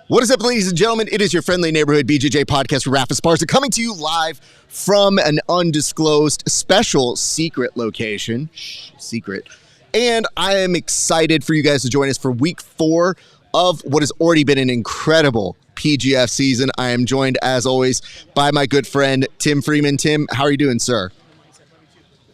What is up, ladies and gentlemen? It is your friendly neighborhood BJJ podcast with Raph Esparza coming to you live from an undisclosed special secret location. Secret. And I am excited for you guys to join us for week 4 of what has already been an incredible PGF season. I am joined, as always, by my good friend, Tim Freeman. Tim, how are you doing, sir?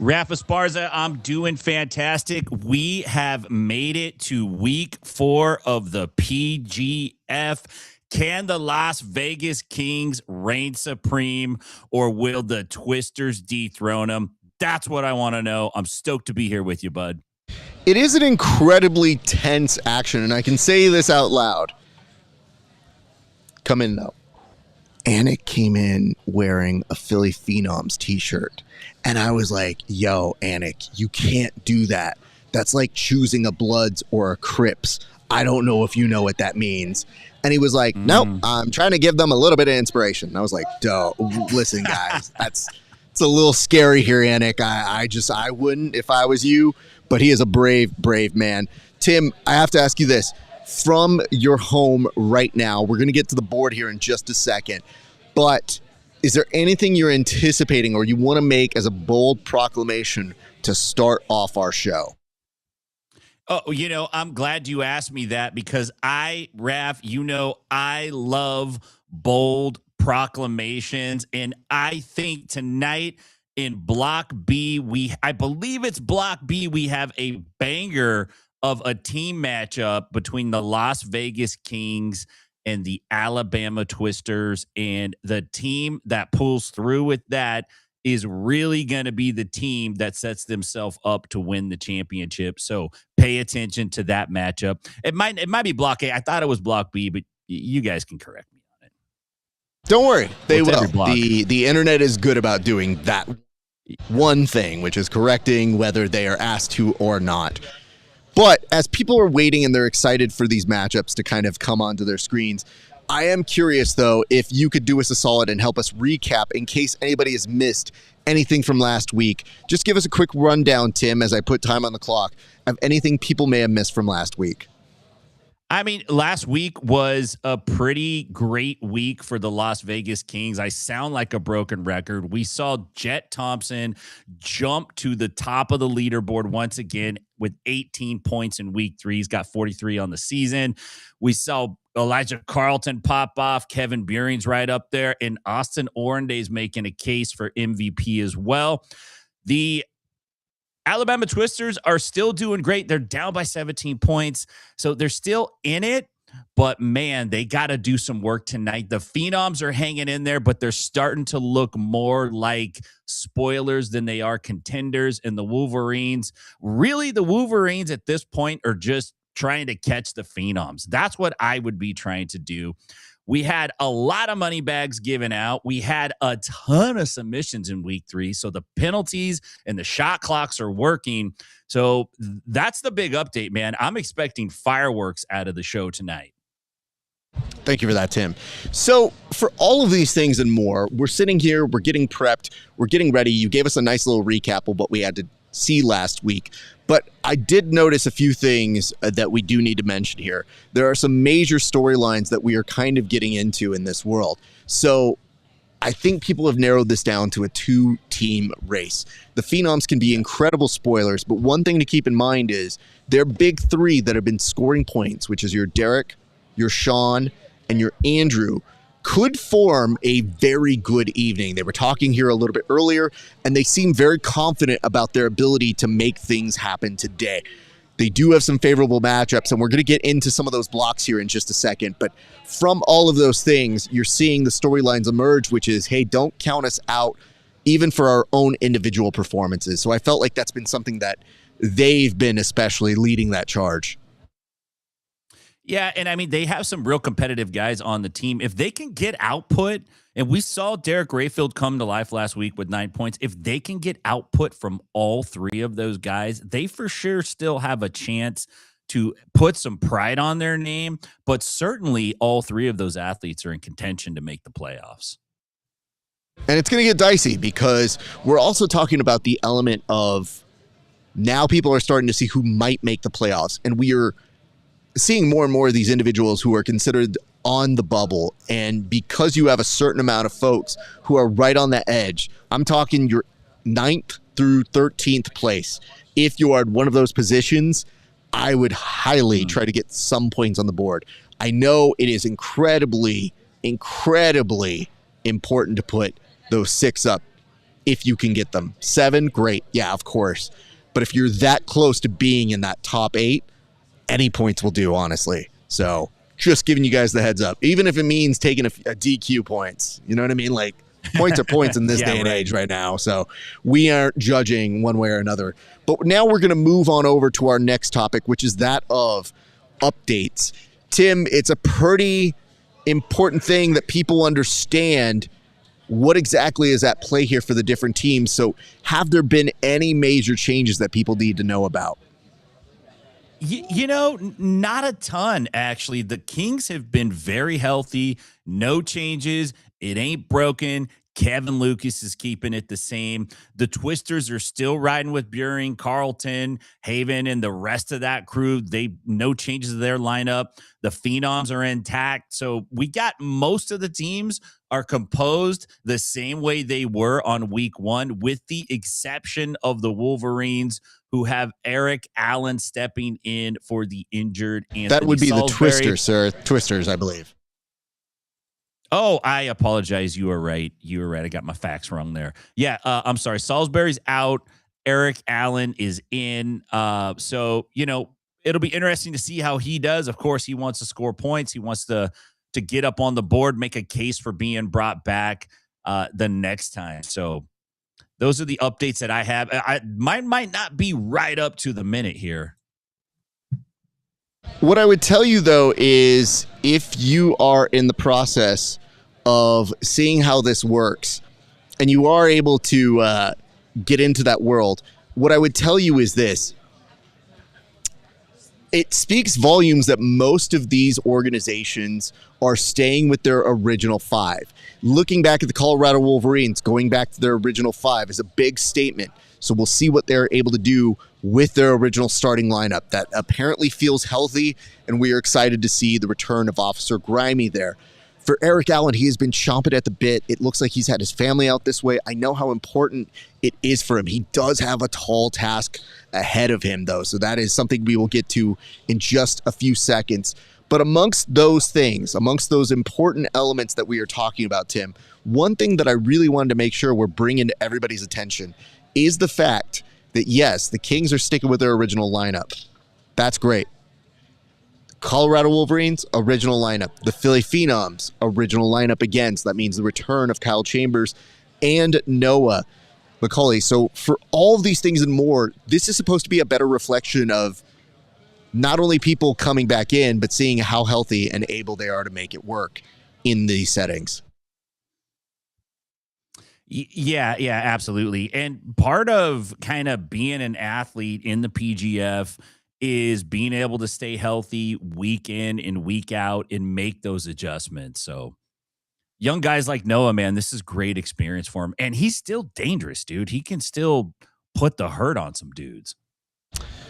Raph Esparza, I'm doing fantastic. We have made it to week 4 of the PGF. Can the Las Vegas Kings reign supreme, or will the Twisters dethrone them? That's what I want to know. I'm stoked to be here with you, bud. It is an incredibly tense action, and I can say this out loud. Come in, though. Anik came in wearing a Philly Phenoms t-shirt. And I was like, yo, Anik, you can't do that. That's like choosing a Bloods or a Crips. I don't know if you know what that means. And he was like, nope, I'm trying to give them a little bit of inspiration. And I was like, duh, listen, guys, it's a little scary here, Anik. I wouldn't if I was you, but he is a brave, brave man. Tim, I have to ask you this. From your home right now, we're going to get to the board here in just a second, but is there anything you're anticipating or you want to make as a bold proclamation to start off our show? Oh, I'm glad you asked me that because Raph, I love bold proclamations. And I think tonight in Block B, I believe it's Block B, we have a banger of a team matchup between the Las Vegas Kings and the Alabama Twisters, and the team that pulls through with that is really going to be the team that sets themselves up to win the championship. So pay attention to that matchup. It might be Block A. I thought it was Block B, but you guys can correct me on it. Don't worry, they will. The internet is good about doing that one thing, which is correcting whether they are asked to or not. But as people are waiting and they're excited for these matchups to kind of come onto their screens, I am curious, though, if you could do us a solid and help us recap in case anybody has missed anything from last week. Just give us a quick rundown, Tim, as I put time on the clock, of anything people may have missed from last week. I mean, last week was a pretty great week for the Las Vegas Kings. I sound like a broken record. We saw Jett Thompson jump to the top of the leaderboard once again with 18 points in week 3. He's got 43 on the season. We saw Elijah Carlton pop off. Kevin Beuhring's right up there. And Austin Oranday's making a case for MVP as well. The Alabama Twisters are still doing great. They're down by 17 points, so they're still in it. But, man, they got to do some work tonight. The Phenoms are hanging in there, but they're starting to look more like spoilers than they are contenders. And the Wolverines, really the Wolverines at this point are just trying to catch the Phenoms. That's what I would be trying to do. We had a lot of money bags given out. We had a ton of submissions in week 3. So the penalties and the shot clocks are working. So that's the big update, man. I'm expecting fireworks out of the show tonight. Thank you for that, Tim. So for all of these things and more, we're sitting here, we're getting prepped, we're getting ready. You gave us a nice little recap of what we had to see last week. But I did notice a few things that we do need to mention here. There are some major storylines that we are kind of getting into in this world. So I think people have narrowed this down to a 2-team race. The Phenoms can be incredible spoilers, but one thing to keep in mind is their big 3 that have been scoring points, which is your Derrick, your Shawn, and your Andrew, could form a very good evening. They were talking here a little bit earlier, and they seem very confident about their ability to make things happen today. They do have some favorable matchups, and we're going to get into some of those blocks here in just a second. But from all of those things, you're seeing the storylines emerge, which is, hey, don't count us out, even for our own individual performances. So I felt like that's been something that they've been especially leading that charge. Yeah, and I mean, they have some real competitive guys on the team. If they can get output, and we saw Derrick Rayfield come to life last week with 9 points, if they can get output from all 3 of those guys, they for sure still have a chance to put some pride on their name. But certainly all 3 of those athletes are in contention to make the playoffs. And it's going to get dicey because we're also talking about the element of now people are starting to see who might make the playoffs. And we are seeing more and more of these individuals who are considered on the bubble. And because you have a certain amount of folks who are right on the edge, I'm talking your 9th through 13th place. If you are in one of those positions, I would highly try to get some points on the board. I know it is incredibly important to put those 6 up if you can get them. 7, great. Yeah, of course. But if you're that close to being in that top 8, any points will do, honestly. So just giving you guys the heads up, even if it means taking a DQ points. You know what I mean? Like, points are points in this day and age right now. So we aren't judging one way or another. But now we're going to move on over to our next topic, which is that of updates. Tim, it's a pretty important thing that people understand what exactly is at play here for the different teams. So have there been any major changes that people need to know about? You know, not a ton, actually. The Kings have been very healthy. No changes. It ain't broken. Kevin Lucas is keeping it the same. The Twisters are still riding with Beuhring, Carlton, Haven, and the rest of that crew. No changes to their lineup. The Phenoms are intact. So we got most of the teams are composed the same way they were on week 1, with the exception of the Wolverines, who have Derrick Allen stepping in for the injured Anthony That would be Salisbury. the Twisters, sir. Twisters, I believe. Oh, I apologize. You were right. I got my facts wrong there. Yeah, I'm sorry. Salisbury's out. Derrick Allen is in. So, you know, it'll be interesting to see how he does. Of course, he wants to score points. He wants to get up on the board, make a case for being brought back the next time. So those are the updates that I have. Mine might not be right up to the minute here. What I would tell you, though, is if you are in the process of seeing how this works and you are able to get into that world, what I would tell you is this. It speaks volumes that most of these organizations are staying with their original 5. Looking back at the Colorado Wolverines, going back to their original 5 is a big statement. So we'll see what they're able to do with their original starting lineup that apparently feels healthy, and we are excited to see the return of Officer Grimy there. For Derrick Allen, he has been chomping at the bit. It looks like he's had his family out this way. I know how important it is for him. He does have a tall task ahead of him, though, so that is something we will get to in just a few seconds. But amongst those things, amongst those important elements that we are talking about, Tim, one thing that I really wanted to make sure we're bringing to everybody's attention is the fact that, yes, the Kings are sticking with their original lineup. That's great. Colorado Wolverines, original lineup. The Philly Phenoms, original lineup again. So that means the return of Kyle Chambers and Noah McCauley. So for all of these things and more, this is supposed to be a better reflection of not only people coming back in, but seeing how healthy and able they are to make it work in these settings. Yeah, absolutely. And part of kind of being an athlete in the PGF is being able to stay healthy week in and week out and make those adjustments. So young guys like Noah, man, this is great experience for him. And he's still dangerous, dude. He can still put the hurt on some dudes.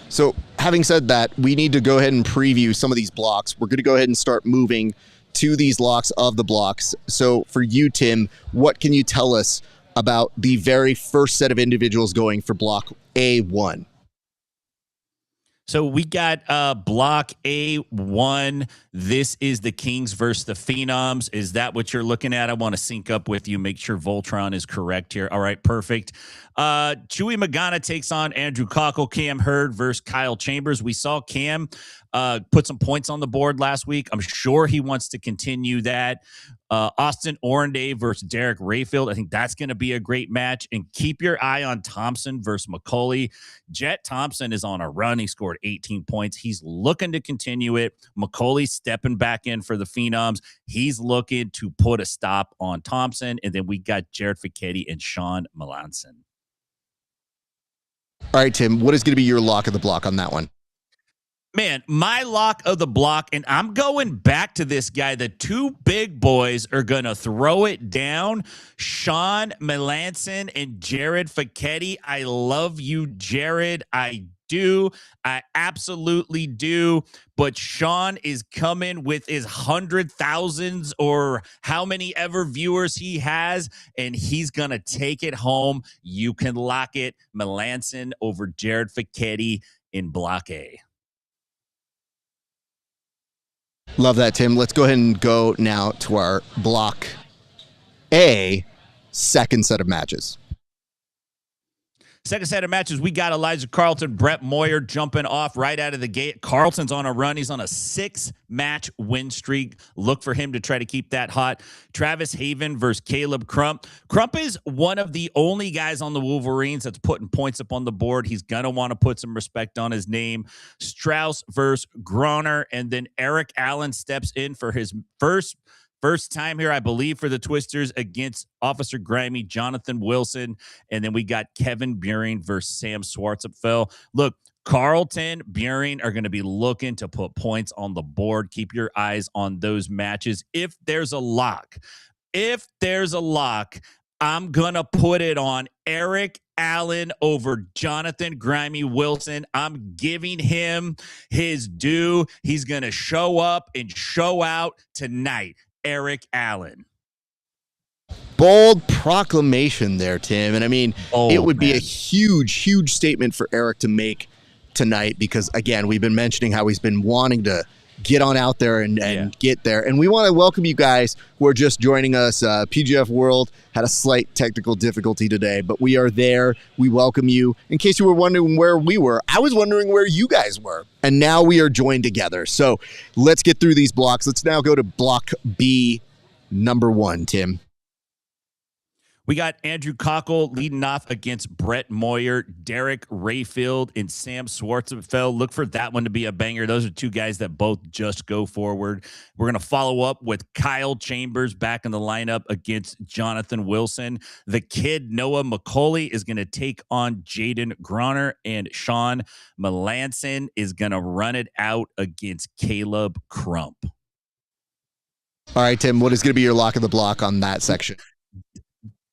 So having said that, we need to go ahead and preview some of these blocks. We're going to go ahead and start moving to these locks of the blocks. So for you, Tim, what can you tell us about the very first set of individuals going for block A1? So we got block A1. This is the Kings versus the Phenoms. Is that what you're looking at? I want to sync up with you, make sure Voltron is correct here. All right, perfect. Chuy Magana takes on Andrew Kochel. Cam Hurd versus Kyle Chambers. We saw Cam put some points on the board last week. I'm sure he wants to continue that. Austin Oranday versus Derrick Rayfield. I think that's going to be a great match. And keep your eye on Thompson versus McCauley. Jett Thompson is on a run. He scored 18 points. He's looking to continue it. McCauley stepping back in for the Phenoms. He's looking to put a stop on Thompson. And then we got Jared Fekete and Shawn Melanson. All right, Tim, what is going to be your lock of the block on that one? Man, my lock of the block, and I'm going back to this guy. The two big boys are going to throw it down. Shawn Melanson and Jared Fekete. I love you, Jared. I do. I absolutely do. But Shawn is coming with his 100,000s or how many ever viewers he has, and he's going to take it home. You can lock it. Melanson over Jared Fekete in Block A. Love that, Tim. Let's go ahead and go now to our Block A second set of matches. Second set of matches, we got Elijah Carlton, Brett Moyer jumping off right out of the gate. Carlton's on a run. He's on a 6-match win streak. Look for him to try to keep that hot. Travis Haven versus Caleb Crump. Crump is one of the only guys on the Wolverines that's putting points up on the board. He's going to want to put some respect on his name. Straus versus Groner. And then Eric Allen steps in for his first time here, I believe, for the Twisters against Officer Grimy, Jonathan Wilson. And then we got Kevin Beuhring versus Sam Schwartzapfel. Look, Carlton, Beuhring are going to be looking to put points on the board. Keep your eyes on those matches. If there's a lock, I'm going to put it on Eric Allen over Jonathan Grimy Wilson. I'm giving him his due. He's going to show up and show out tonight. Eric Allen. Bold proclamation there, Tim. And I mean, it would be a huge statement for Eric to make tonight because, again, we've been mentioning how he's been wanting to get on out there and get there. And we want to welcome you guys who are just joining us. PGF World had a slight technical difficulty today, but we are there. We welcome you. In case you were wondering where we were, I was wondering where you guys were. And now we are joined together. So let's get through these blocks. Let's now go to Block B, number 1, Tim. We got Andrew Kochel leading off against Brett Moyer, Derrick Rayfield, and Sam Schwartzapfel. Look for that one to be a banger. Those are two guys that both just go forward. We're going to follow up with Kyle Chambers back in the lineup against Jonathan Wilson. The kid Noah McCauley is going to take on Jayden Groner, and Shawn Melanson is going to run it out against Caleb Crump. All right, Tim, what is going to be your lock of the block on that section?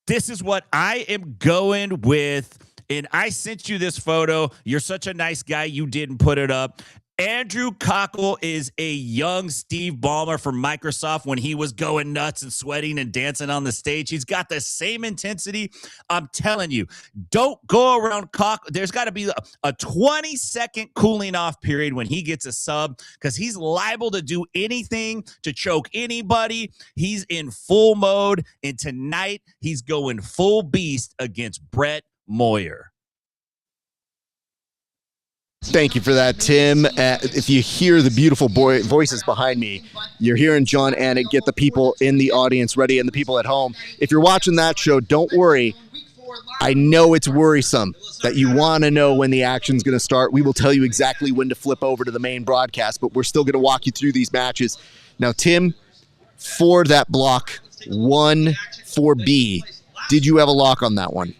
This is what I am going with, and I sent you this photo. You're such a nice guy. You didn't put it up. Andrew Kochel is a young Steve Ballmer from Microsoft when he was going nuts and sweating and dancing on the stage. He's got the same intensity. I'm telling you, don't go around Kochel. There's got to be a 20-second cooling off period when he gets a sub because he's liable to do anything to choke anybody. He's in full mode, and tonight he's going full beast against Brett Moyer. Thank you for that, Tim. If you hear the beautiful voices behind me, you're hearing John Anik get the people in the audience ready and the people at home. If you're watching that show, don't worry. I know it's worrisome that you want to know when the action's going to start. We will tell you exactly when to flip over to the main broadcast, but we're still going to walk you through these matches. Now, Tim, for that block 1 for B, did you have a lock on that one?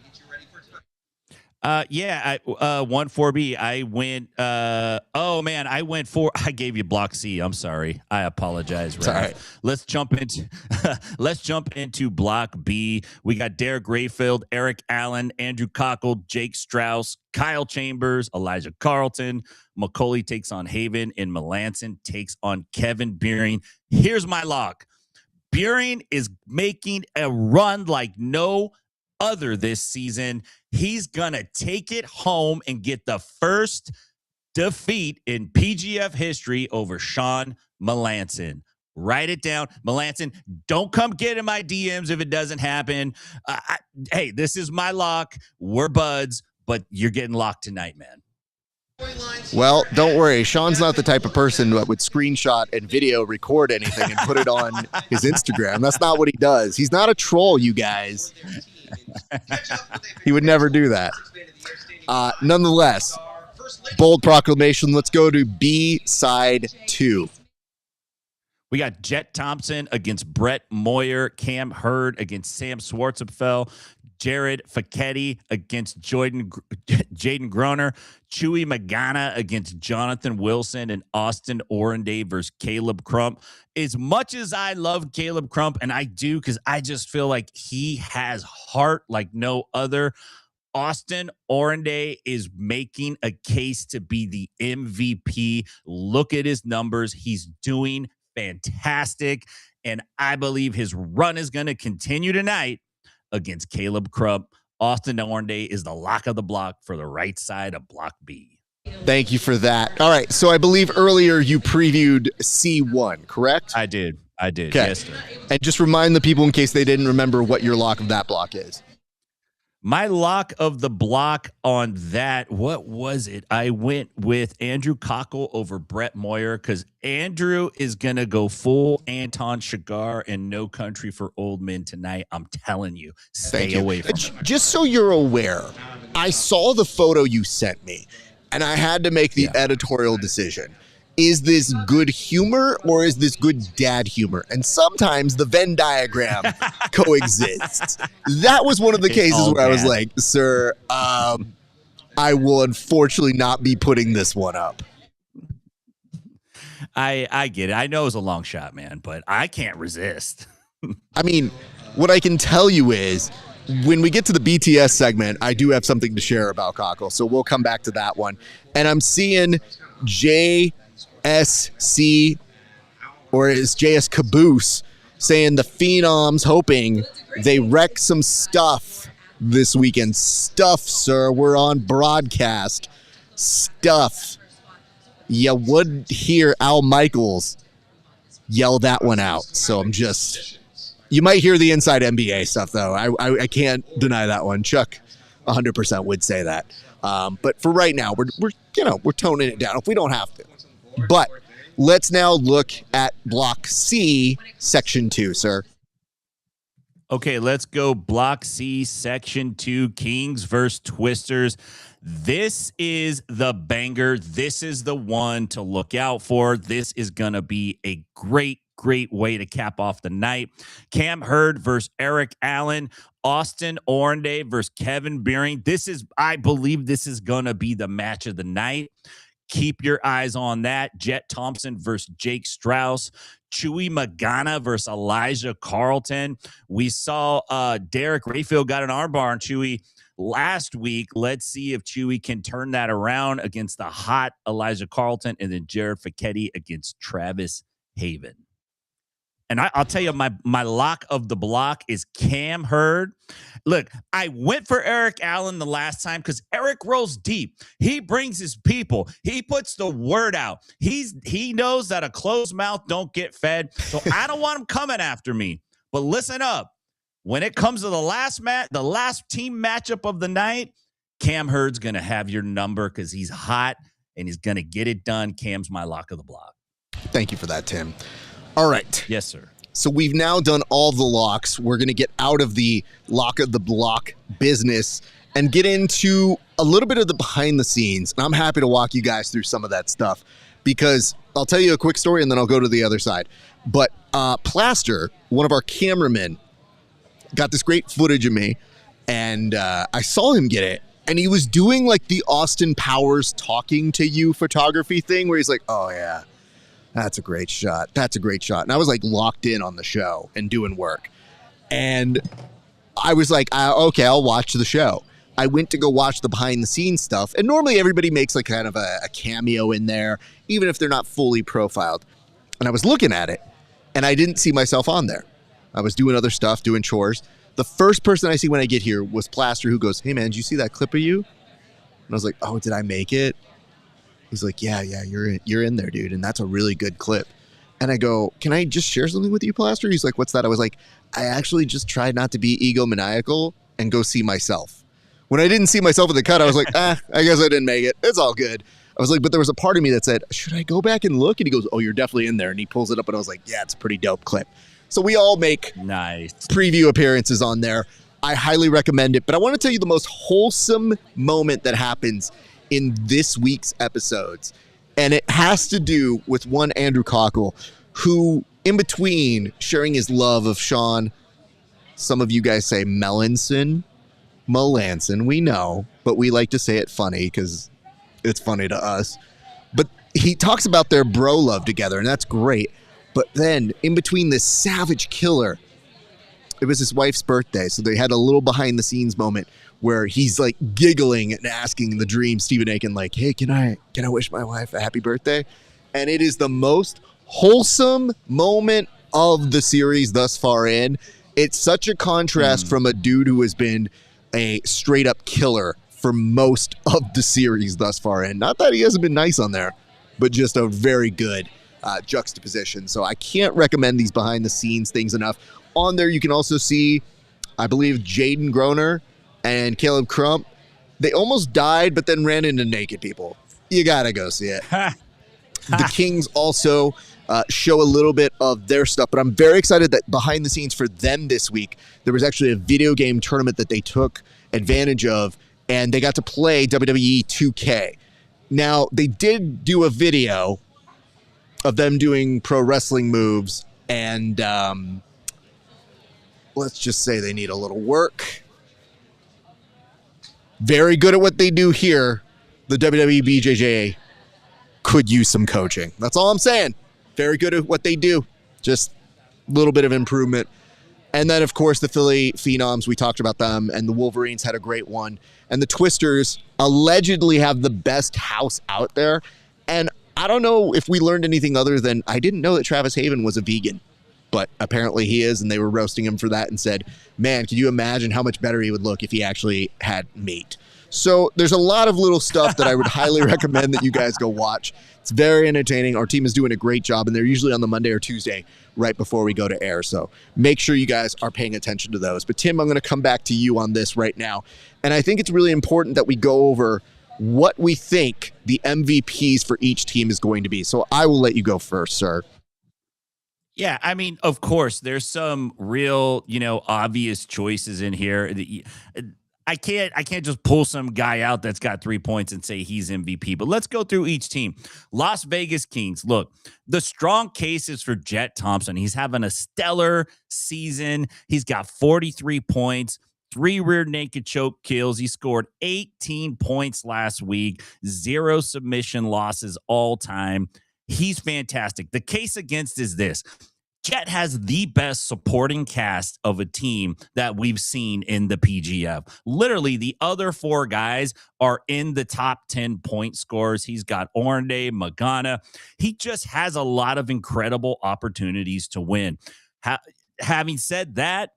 Yeah, 1-4B. I went. I went for. I gave you Block C. I'm sorry. I apologize. Raph. Right. Let's jump into Block B. We got Derrick Rayfield, Eric Allen, Andrew Kochel, Jake Straus, Kyle Chambers, Elijah Carlton. McCauley takes on Haven, and Melanson takes on Kevin Beuhring. Here's my lock. Beuhring is making a run like no other this season. He's gonna take it home and get the first defeat in PGF history over Shawn Melanson. Write it down. Melanson, don't come get in my DMs if it doesn't happen. Hey, this is my lock. We're buds, but you're getting locked tonight, man. Well, don't worry. Shawn's not the type of person that would screenshot and video record anything and put it on his Instagram. That's not what he does. He's not a troll, you guys. He would never do that. Nonetheless, bold proclamation. Let's go to B side 2. We got Jett Thompson against Brett Moyer, Cam Hurd against Sam Schwartzapfel, Jared Fekete against Jayden Groner, Chuy Magana against Jonathan Wilson, and Austin Oranday versus Caleb Crump. As much as I love Caleb Crump, and I do because I just feel like he has heart like no other, Austin Oranday is making a case to be the MVP. Look at his numbers. He's doing fantastic. And I believe his run is going to continue tonight against Caleb Crump. Austin Oranday is the lock of the block for the right side of Block B. Thank you for that. All right, so I believe earlier you previewed C1, correct? I did. Okay. Yes, sir. And just remind the people in case they didn't remember what your lock of that block is. My lock of the block on that, what was it? I went with Andrew Kochel over Brett Moyer because Andrew is going to go full Anton Chigurh and No Country for Old Men tonight. I'm telling you, stay away from it. Just so you're aware, I saw the photo you sent me, and I had to make the editorial decision. Is this good humor or is this good dad humor? And sometimes the Venn diagram coexists. That was one of the cases where I was like, sir, I will unfortunately not be putting this one up. I get it. I know it's a long shot, man, but I can't resist. I mean, what I can tell you is when we get to the BTS segment, I do have something to share about Kochel, so we'll come back to that one. And I'm seeing JSC, or is JS Caboose, saying the Phenoms hoping they wreck some stuff this weekend. Stuff, sir. We're on broadcast. Stuff. You would hear Al Michaels yell that one out. So I'm just... You might hear the inside NBA stuff, though. I can't deny that one. Chuck 100% would say that. But for right now, we're toning it down if we don't have to. But let's now look at Block C, Section 2, sir. Okay, let's go Block C, Section 2, Kings versus Twisters. This is the banger. This is the one to look out for. This is going to be a great way to cap off the night. Cam Hurd versus Eric Allen. Austin Oranday versus Kevin Beuhring. I believe this is going to be the match of the night. Keep your eyes on that. Jett Thompson versus Jake Straus. Chuy Magana versus Elijah Carlton. We saw Derrick Rayfield got an armbar on Chuy last week. Let's see if Chuy can turn that around against the hot Elijah Carlton, and then Jared Fekete against Travis Haven. And I'll tell you, my lock of the block is Cam Hurd. Look, I went for Eric Allen the last time because Eric rolls deep. He brings his people. He puts the word out. He knows that a closed mouth don't get fed. So I don't want him coming after me. But listen up. When it comes to the last team matchup of the night, Cam Hurd's going to have your number because he's hot and he's going to get it done. Cam's my lock of the block. Thank you for that, Tim. All right. Yes, sir. So we've now done all the locks. We're going to get out of the lock of the block business and get into a little bit of the behind the scenes. And I'm happy to walk you guys through some of that stuff because I'll tell you a quick story and then I'll go to the other side. But Plaster, one of our cameramen, got this great footage of me and I saw him get it. And he was doing like the Austin Powers talking to you photography thing where he's like, oh yeah. That's a great shot. That's a great shot. And I was like locked in on the show and doing work. And I was like, okay, I'll watch the show. I went to go watch the behind the scenes stuff. And normally everybody makes like kind of a cameo in there, even if they're not fully profiled. And I was looking at it and I didn't see myself on there. I was doing other stuff, doing chores. The first person I see when I get here was Plaster, who goes, hey man, did you see that clip of you? And I was like, oh, did I make it? He's like, yeah, you're in there, dude. And that's a really good clip. And I go, can I just share something with you, Plaster? He's like, what's that? I was like, I actually just tried not to be egomaniacal and go see myself. When I didn't see myself in the cut, I was like, I guess I didn't make it. It's all good. I was like, but there was a part of me that said, should I go back and look? And he goes, oh, you're definitely in there. And he pulls it up and I was like, yeah, it's a pretty dope clip. So we all make nice preview appearances on there. I highly recommend it. But I want to tell you the most wholesome moment that happens in this week's episodes. And it has to do with one Andrew Kochel, who in between sharing his love of Shawn, some of you guys say Melanson, we know, but we like to say it funny because it's funny to us. But he talks about their bro love together, and that's great. But then in between this savage killer it was his wife's birthday, so they had a little behind the scenes moment where he's like giggling and asking the Dream Stephen Aiken like, "Hey, can I wish my wife a happy birthday?" And it is the most wholesome moment of the series thus far in. It's such a contrast from a dude who has been a straight up killer for most of the series thus far in. Not that he hasn't been nice on there, but just a very good juxtaposition. So I can't recommend these behind the scenes things enough. On there, you can also see, I believe, Jayden Groner and Caleb Crump. They almost died, but then ran into naked people. You gotta go see it. The Kings also show a little bit of their stuff, but I'm very excited that behind the scenes for them this week, there was actually a video game tournament that they took advantage of, and they got to play WWE 2K. Now, they did do a video of them doing pro wrestling moves, and let's just say they need a little work. Very good at what they do here. The WWE BJJ could use some coaching. That's all I'm saying. Very good at what they do. Just a little bit of improvement. And then, of course, the Philly Phenoms, we talked about them, and the Wolverines had a great one. And the Twisters allegedly have the best house out there. And I don't know if we learned anything other than I didn't know that Travis Haven was a vegan, but apparently he is, and they were roasting him for that and said, man, can you imagine how much better he would look if he actually had meat? So there's a lot of little stuff that I would highly recommend that you guys go watch. It's very entertaining. Our team is doing a great job, and they're usually on the Monday or Tuesday right before we go to air. So make sure you guys are paying attention to those. But Tim, I'm going to come back to you on this right now. And I think it's really important that we go over what we think the MVPs for each team is going to be. So I will let you go first, sir. Yeah, I mean, of course, there's some real, obvious choices in here. I can't just pull some guy out that's got 3 points and say he's MVP. But let's go through each team. Las Vegas Kings. Look, the strong case is for Jett Thompson. He's having a stellar season. He's got 43 points. 3 rear naked choke kills. He scored 18 points last week. 0 submission losses all time. He's fantastic. The case against is this. Jett has the best supporting cast of a team that we've seen in the PGF. Literally, the other 4 guys are in the top 10 point scores. He's got Oranday, Magana. He just has a lot of incredible opportunities to win. Having said that,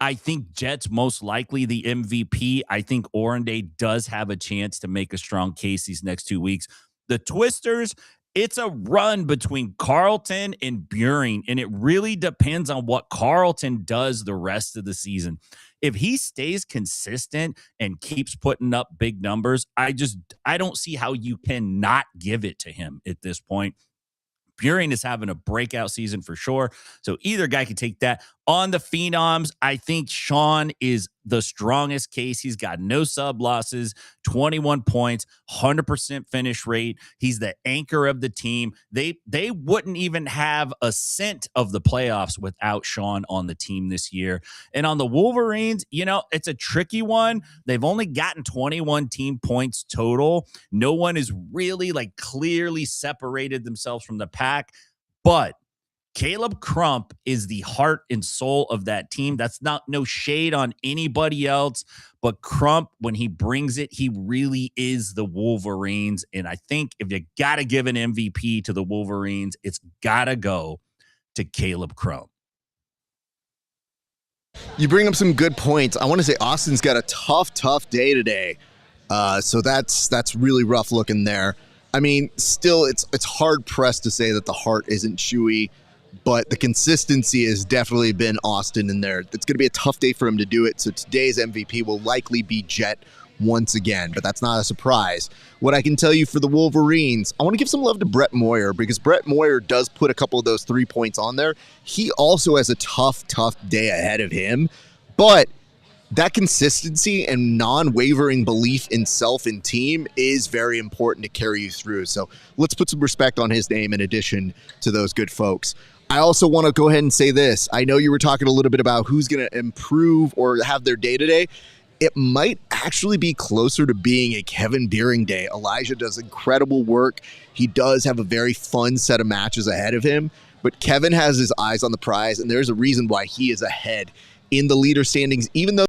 I think Jett's most likely the MVP. I think Oranday does have a chance to make a strong case these next 2 weeks. The Twisters, it's a run between Carlton and Beuhring, and it really depends on what Carlton does the rest of the season. If he stays consistent and keeps putting up big numbers, I don't see how you can not give it to him at this point. Beuhring is having a breakout season for sure, so either guy can take that. On the Phenoms, I think Shawn is the strongest case. He's got no sub losses, 21 points, 100% finish rate. He's the anchor of the team. They wouldn't even have a cent of the playoffs without Shawn on the team this year. And on the Wolverines, it's a tricky one. They've only gotten 21 team points total. No one is really clearly separated themselves from the pack, but Caleb Crump is the heart and soul of that team. That's no shade on anybody else, but Crump, when he brings it, he really is the Wolverines. And I think if you got to give an MVP to the Wolverines, it's got to go to Caleb Crump. You bring up some good points. I want to say Austin's got a tough day today. So that's really rough looking there. I mean, still, it's hard pressed to say that the heart isn't Chuy, but the consistency has definitely been Austin in there. It's going to be a tough day for him to do it. So today's MVP will likely be Jett once again, but that's not a surprise. What I can tell you for the Wolverines, I want to give some love to Brett Moyer, because Brett Moyer does put a couple of those 3 points on there. He also has a tough day ahead of him, but that consistency and non-wavering belief in self and team is very important to carry you through. So let's put some respect on his name in addition to those good folks. I also want to go ahead and say this. I know you were talking a little bit about who's going to improve or have their day today. It might actually be closer to being a Kevin Beuhring day. Elijah does incredible work. He does have a very fun set of matches ahead of him, but Kevin has his eyes on the prize, and there's a reason why he is ahead in the leader standings, even though